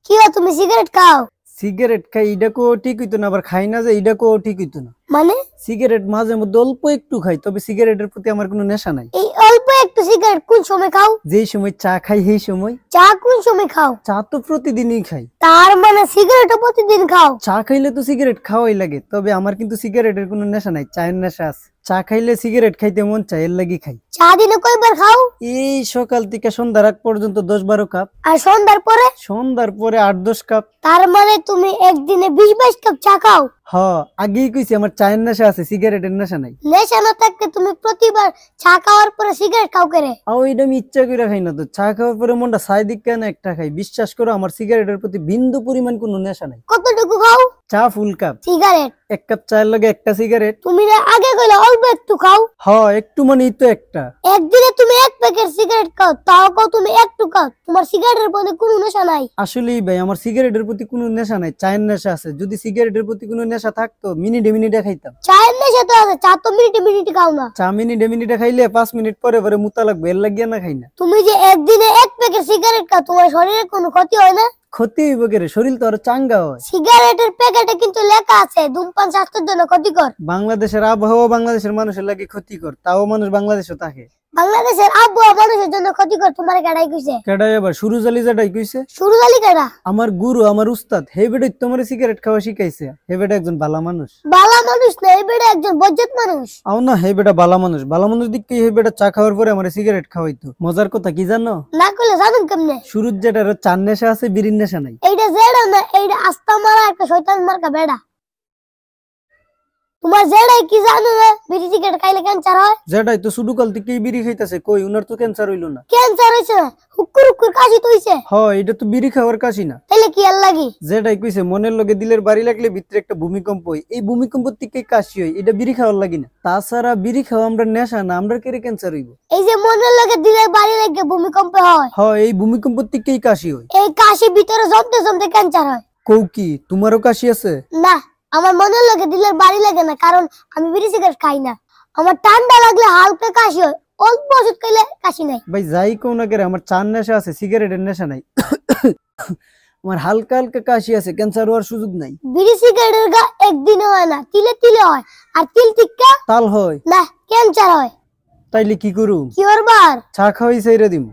কি তুমি সিগারেট খাও? সিগারেট খাই এটা কো ঠিক হইতো না, আবার খাই না যে এটা কো ঠিক হইতো না। মানে সিগারেট মাঝে মধ্যে অল্প একটু খাই, তবে সিগারেটের প্রতি আমার কোনো নেশা নাই। এই অল্প একটু সিগারেট কোন সময় খাও? যেই সময় চা খাই সেই সময়। চা কোন সময় খাও? চা তো প্রতিদিনই খাই। তার মানে সিগারেটও প্রতিদিন খাও? চা খাইলে তো সিগারেট খাওয়াই লাগে, তবে আমার কিন্তু সিগারেটের কোনো নেশা নাই, চায়ের নেশা আছে। চা খাইলে সিগারেট খাইতে মন চায়, এর লাগি খাই। চা দিনে কয়বার খাও? এই সকাল থেকে সন্ধ্যার আগ পর্যন্ত 10-12 কাপ। আর সন্ধ্যার পরে? সন্ধ্যার পরে 8-10 কাপ। তার মানে তুমি একদিনে 20-22 কাপ চা খাও? আগেই কইছি আমার চায়ের নেশা আছে, সিগারেটের নেশা নাই। নেশা না থাকলে তুমি প্রতিবার চা খাওয়ার পরে সিগারেট খাও কেরে? ওইটা আমি ইচ্ছা করে খাই না তো। চা খাওয়ার পরে মনটা চাই দিক কেন একটা খাই। বিশ্বাস করো আমার সিগারেটের প্রতি বিন্দু পরিমাণ কোনো নেশা নাই। কতটুকু খাও? চা ফুল কাপ। সিগারেট 1 কাপ চায়ের লগে একটা সিগারেট। তুমি না আগে কইলা অল্প একটু খাও? একটু মানেই তো একটা। একদিনে তুমি 1 প্যাকেট সিগারেট খাও, তাও কও তুমি একটু খাও। তোমার সিগারেটের প্রতি কোনো নেশা নাই। আসলেই ভাই আমার সিগারেটের প্রতি কোনো নেশা নাই, চায়ের নেশা আছে। যদি সিগারেটের প্রতি কোনো নেশা থাকতো মিনিটে মিনিটে খাইতাম। চায়ের নেশা তো আছে, চা তো মিনিটে মিনিটে খাও না। চা মিনিটে মিনিটে খাইলে 5 মিনিট পরে পরে মুতা লাগবে, এর লাগিয়া না খাই না। তুমি যে একদিনে 1 প্যাকেট সিগারেট খাও, তোমার শরীরে কোনো ক্ষতি হয় না? ক্ষতি হইব কেরে, শরীর তো আরো চাঙ্গা হয়। সিগারেটের প্যাকেটে কিন্তু লেখা আছে ধূমপান স্বাস্থ্যের জন্য ক্ষতিকর। বাংলাদেশের আবহাওয়া বাংলাদেশের মানুষের লাগে ক্ষতিকর, তাও মানুষ বাংলাদেশে থাকে। বাংলাদেশের আবহাওয়া মানুষের জন্য ক্ষতিকর তোমার কেডাই কইছে? কেডাই আবার সুরুজ আলী যেটাই কইছে। সুরুজ আলী কেডা? আমার গুরু, আমার উস্তাদ। হে বেটা তোমার সিগারেট খাওয়া শিখাইছে। হে বেটা একজন ভালো মানুষ। ভালো মানুষ না, হে বেটা একজন বজ্জাত মানুষ। আও না, হে বেটা ভালো মানুষ। ভালো মানুষ দিকে হে বেটা চা খাওয়ার পরে আমার সিগারেট খাওয়াইতো। মজার কথা কি জানো? না কইলে জানেন কেমনে? সুরুজ যেটার চার নেশা আছে, বিড়ির নেশা নাই। এইটা জেডা না, এইটা আস্তা মারা একটা শয়তান মার্কা বেড়া। তোমার জেডাই কি জানো না বিড়ি সিগারেট খাইলে ক্যান্সার হয়? জেডাই তো শুধু কাল থেকে বিড়ি খাইতাছে, কই উনার তো ক্যান্সার হইলো না। ক্যান্সার হইছে না, হুক্কুর হুক্কুর কাশি তো হইছে। এটা তো বিড়ি খাওয়ার কাশি না। তাইলে কি আর লাগি? জেডাই কইছে মনের লগে দিলের বাড়ি লাগলে ভিতরে একটা ভূমিকম্প হয়, এই ভূমিকম্প থেকে কাশি হয়, এটা বিড়ি খাওয়ার লাগি না। তাছাড়া বিড়ি খাওয়া আমরা নেশা না, আমরা কেরে ক্যান্সার হইব? এই যে মনের লগে দিলের বাড়ি লাগে ভূমিকম্প হয়, এই ভূমিকম্প থেকেই কাশি হয়। এই কাশি ভিতরে জমতে জমতে ক্যান্সার হয়। কও কি তোমারও কাশি আছে? না, আমার মনের লগে দিলের বাড়ি লাগে না, কারণ আমি বিড়ি সিগারেট খাই না। আমার ঠান্ডা লাগলে হালকা কাশি হয়, অল্প ওষুধ খাইলে কাশি নাই। ভাই যাই কোন না কেরে, আমার চার নেশা আছে, সিগারেটের নেশা নাই। আমার হালকা হালকা কাশি আছে, ক্যান্সার হওয়ার সুযোগ নাই। বিড়ি সিগারেটের গা একদিনে হয় না, তিলে তিলে হয়, আর তিল টিক্কা তাল হয় না, ক্যান্সার হয়। তাইলে কি করু? কি করবার? চা খাওয়াই চাইরা দিমু।